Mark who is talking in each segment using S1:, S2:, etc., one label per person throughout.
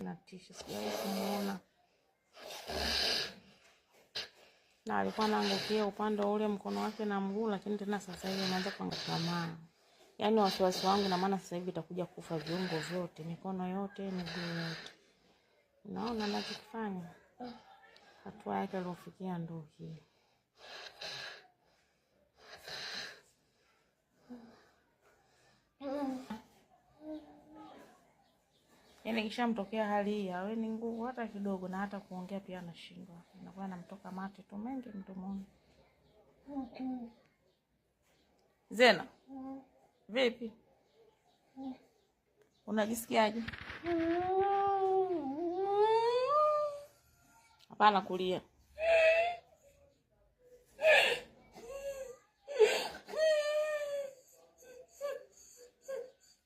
S1: Natisha, sijawahi kumuona. Na alikuwa anaangukia upande ule mkono wake na mguu, lakini tena sasa hivi anaanza kuanguka. Yaani wasiwasi wangu na maana sasa hivi itakuja kufa viungo vyote, mikono yote, miguu yote. Naona anachokifanya. Hatua yake aliyofikia ndio hii. Yaani kishamtokea hali hii, haweni nguvu hata kidogo, na hata kuongea pia anashindwa. Inakuwa anamtoka mate tu mengi mdomoni. Zena, vipi? Unajisikiaje? Hapana kulia.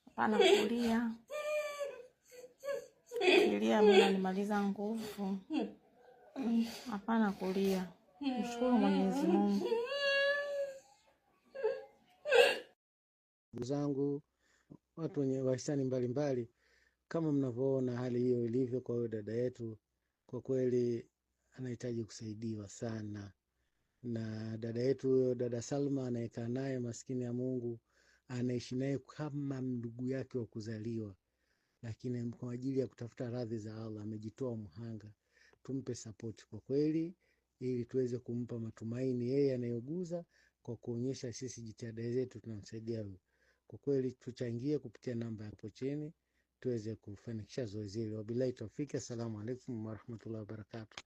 S1: Hapana kulia. Kulia mimi nanimaliza nguvu. Hapana kulia. Mshukuru Mwenyezi Mungu.
S2: Ndugu zangu, watu wenye wahisani mbalimbali, kama mnavyoona hali hiyo ilivyo kwa huyo dada yetu, kwa kweli anahitaji kusaidiwa sana. Na dada yetu huyo, dada Salma, anayekaa naye, maskini ya Mungu, anaishi naye kama ndugu yake wa kuzaliwa, lakini kwa ajili ya kutafuta radhi za Allah amejitoa mhanga. Tumpe support kwa kweli, ili tuweze kumpa matumaini yeye anayoguza, kwa kuonyesha sisi jitihada zetu tunamsaidia huyo. Kwa kweli tuchangie kupitia namba hapo chini tuweze kufanikisha zoezi hili. Wabillahi tawfiki. Assalamu alaikum warahmatullahi wabarakatuh.